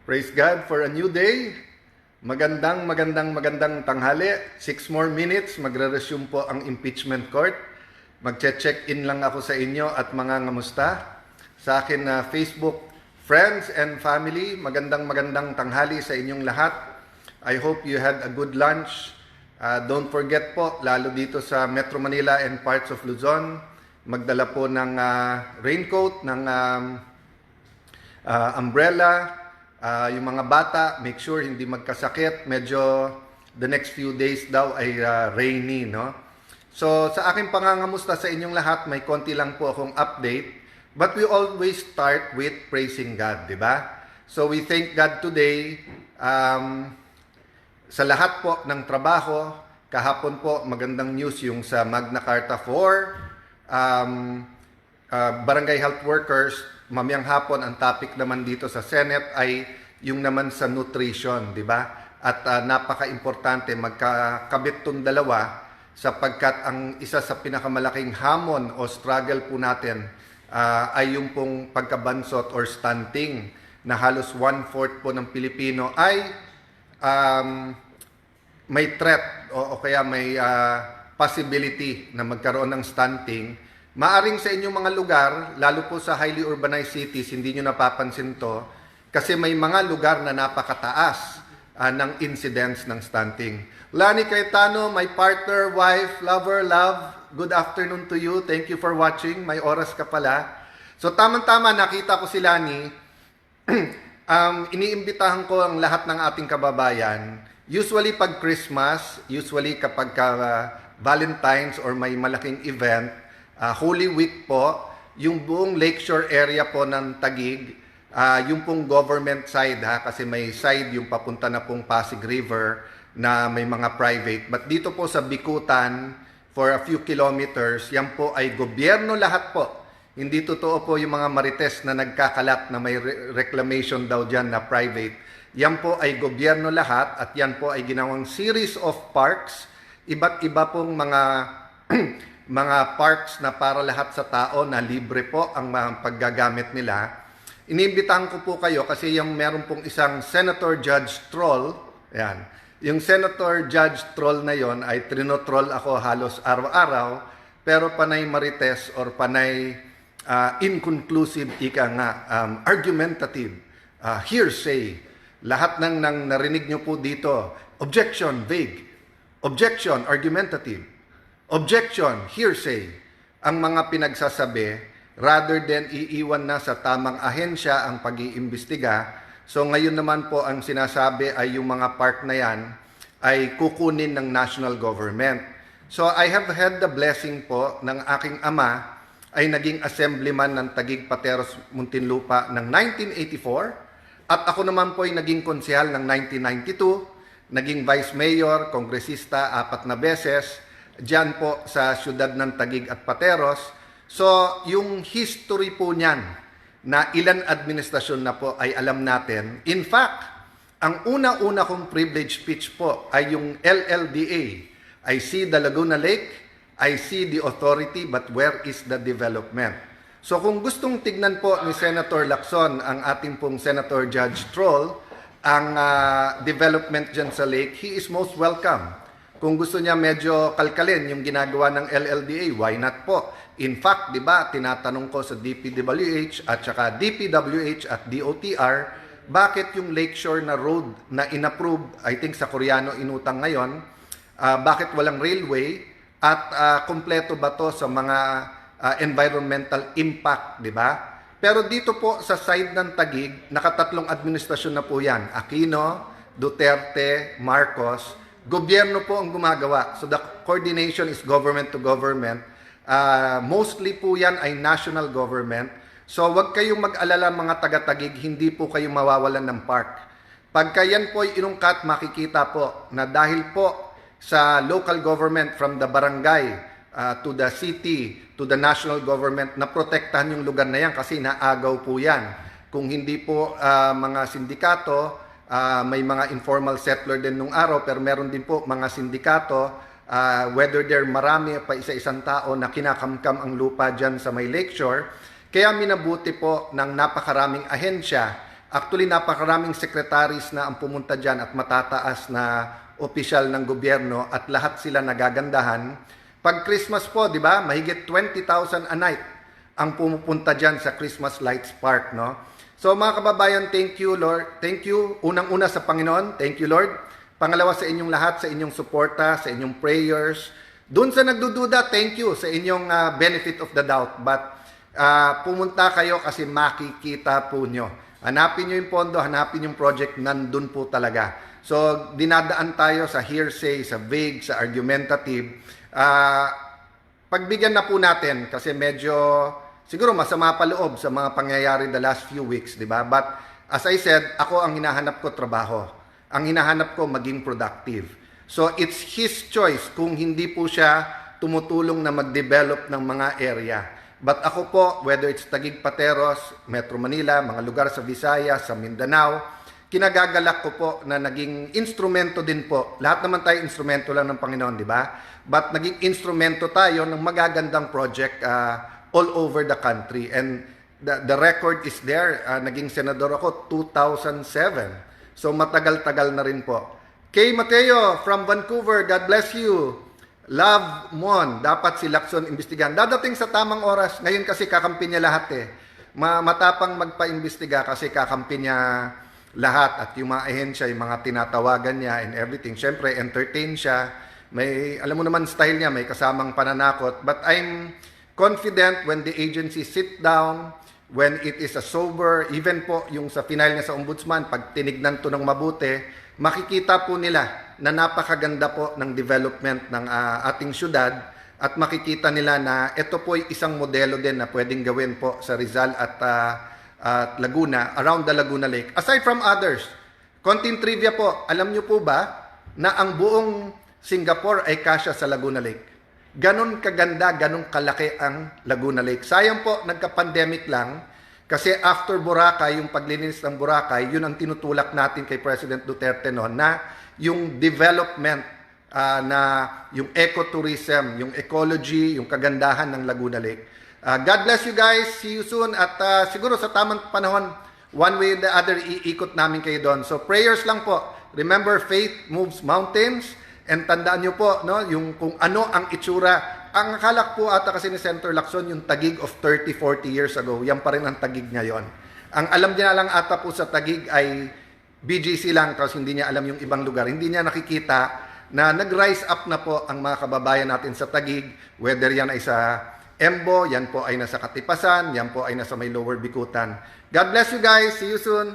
Praise God for a new day. Magandang tanghali. 6 more minutes, magre-resume po ang impeachment court. Magche-check-in lang ako sa inyo at mga ngamusta. Sa akin na Facebook friends and family, magandang tanghali sa inyong lahat. I hope you had a good lunch. Don't forget po, lalo dito sa Metro Manila and parts of Luzon, magdala po ng raincoat, ng umbrella. Yung mga bata, make sure hindi magkasakit. Medyo the next few days daw ay rainy, no? So sa aking pangangamusta sa inyong lahat, may konti lang po akong update. But we always start with praising God, di ba? So we thank God today sa lahat po ng trabaho. Kahapon po, magandang news yung sa Magna Carta for barangay health workers. Mamayang hapon, ang topic naman dito sa Senate ay yung naman sa nutrition, di ba? At napaka-importante, magkakabit itong dalawa sapagkat ang isa sa pinakamalaking hamon o struggle po natin ay yung pong pagkabansot or stunting na halos 1/4 po ng Pilipino ay may threat o kaya may possibility na magkaroon ng stunting. Maaring sa inyong mga lugar, lalo po sa highly urbanized cities, hindi nyo napapansin to kasi may mga lugar na napakataas ng incidence ng stunting. Lani Cayetano, my partner, wife, lover, love, good afternoon to you. Thank you for watching. May oras ka pala. So tamang-tama, nakita ko si Lani. Iniimbitahan ko ang lahat ng ating kababayan. Usually pag Christmas, usually kapag Valentine's or may malaking event, Holy Week po, yung buong lakeshore area po ng Taguig, yung pong government side kasi may side yung papunta na pong Pasig River na may mga private. But dito po sa Bikutan, for a few kilometers, yan po ay gobyerno lahat po. Hindi totoo po yung mga marites na nagkakalat na may reclamation daw dyan na private. Yan po ay gobyerno lahat at yan po ay ginawang series of parks, iba't iba pong mga mga parks na para lahat sa tao na libre po ang paggagamit nila. Iniimbitahan ko po kayo kasi yung meron pong isang Senator Judge Troll, yan. Yung Senator Judge Troll na yon ay trinotroll ako halos araw-araw, pero panay marites or panay inconclusive, argumentative, hearsay. Lahat ng narinig nyo po dito, objection, vague, objection, argumentative, objection, hearsay, ang mga pinagsasabi rather than iiwan na sa tamang ahensya ang pag-iimbestiga. So ngayon naman po ang sinasabi ay yung mga park na yan ay kukunin ng national government. So I have had the blessing po ng aking ama ay naging assemblyman ng Taguig Pateros Muntinlupa ng 1984 at ako naman po ay naging konsehal ng 1992, naging vice mayor, kongresista 4 na beses, diyan po sa siyudad ng Taguig at Pateros. So, yung history po niyan na ilan administrasyon na po ay alam natin. In fact, ang una-una kong privilege speech po ay yung LLDA. I see the Laguna Lake, I see the authority, but where is the development? So, kung gustong tignan po ni Senator Lacson, ang ating pong Senator Judge Troll, ang development dyan sa lake, he is most welcome. Kung gusto niya medyo kalkalin yung ginagawa ng LLDA, why not po? In fact, di ba, tinatanong ko sa DPWH at saka DPWH at DOTR, bakit yung lakeshore na road na inapprove, I think sa Koreano inutang ngayon, bakit walang railway at kompleto ba to sa mga environmental impact, di ba? Pero dito po sa side ng Taguig, nakatatlong administrasyon na po yan. Aquino, Duterte, Marcos, gobyerno po ang gumagawa. So the coordination is government to government. Mostly po yan ay national government. So wag kayong mag-alala mga taga-Taguig, hindi po kayo mawawalan ng park. Pagka yan po ay inungkat, makikita po na dahil po sa local government from the barangay to the city, to the national government, na protektahan yung lugar na yan kasi naagaw po yan. Kung hindi po mga sindikato, may mga informal settler din nung araw, pero meron din po mga sindikato, whether they're marami pa isa-isang tao na kinakamkam ang lupa dyan sa may lakeshore. Kaya minabuti po ng napakaraming ahensya Actually, napakaraming secretaries na ang pumunta dyan at matataas na opisyal ng gobyerno at lahat sila nagagandahan. Pag Christmas po, di ba, mahigit 20,000 a night ang pumupunta dyan sa Christmas Lights Park, no? So mga kababayan, thank you, Lord. Thank you, unang-una sa Panginoon. Thank you, Lord. Pangalawa sa inyong lahat, sa inyong suporta, sa inyong prayers. Doon sa nagdududa, thank you sa inyong benefit of the doubt. But pumunta kayo kasi makikita po nyo. Hanapin nyo yung pondo, hanapin yung project, nandun po talaga. So, dinadaan tayo sa hearsay, sa vague, sa argumentative. Pagbigyan na po natin kasi medyo, siguro masama pa loob sa mga pangyayari the last few weeks, di ba? But, as I said, ako ang hinahanap ko trabaho. Ang hinahanap ko maging productive. So, it's his choice kung hindi po siya tumutulong na mag-develop ng mga area. But ako po, whether it's Taguig Pateros, Metro Manila, mga lugar sa Visayas, sa Mindanao, kinagagalak ko po na naging instrumento din po. Lahat naman tayo instrumento lang ng Panginoon, di ba? But naging instrumento tayo ng magagandang project all over the country. And the record is there. Naging senador ako 2007. So matagal-tagal na rin po. Kay Mateo from Vancouver, God bless you. Love Mon, dapat si Lacson imbestigahan. Dadating sa tamang oras. Ngayon kasi kakampi niya lahat eh. Matapang magpa-imbestiga kasi kakampi niya lahat. At yung mga ahensya, yung mga tinatawagan niya and everything. Siyempre, entertain siya. May, alam mo naman style niya, may kasamang pananakot. But I'm confident when the agency sit down, when it is a sober, even po yung sa final niya sa ombudsman, pag tinignan to ng mabuti, makikita po nila na napakaganda po ng development ng ating syudad at makikita nila na ito po ay isang modelo din na pwedeng gawin po sa Rizal at Laguna, around the Laguna Lake. Aside from others, konting trivia po, alam nyo po ba na ang buong Singapore ay kasya sa Laguna Lake? Ganon kaganda, ganon kalaki ang Laguna Lake. Sayang po, nagka-pandemic lang, kasi after Boracay, yung paglilinis ng Boracay, yun ang tinutulak natin kay President Duterte noon na yung development na yung ecotourism, yung ecology, yung kagandahan ng Laguna Lake. God bless you guys. See you soon. At siguro sa tamang panahon, one way or the other, iikot namin kayo doon. So prayers lang po. Remember, faith moves mountains. And tandaan nyo po, no, yung kung ano ang itsura. Ang akala po ata kasi ni Senator Lacson, yung Taguig of 30, 40 years ago, yan pa rin ang Taguig ngayon. Ang alam niya lang ata po sa Taguig ay BGC lang, kasi hindi niya alam yung ibang lugar. Hindi niya nakikita na nag-rise up na po ang mga kababayan natin sa Taguig, whether yan ay sa Embo, yan po ay nasa Katipasan, yan po ay nasa may Lower Bikutan. God bless you guys. See you soon.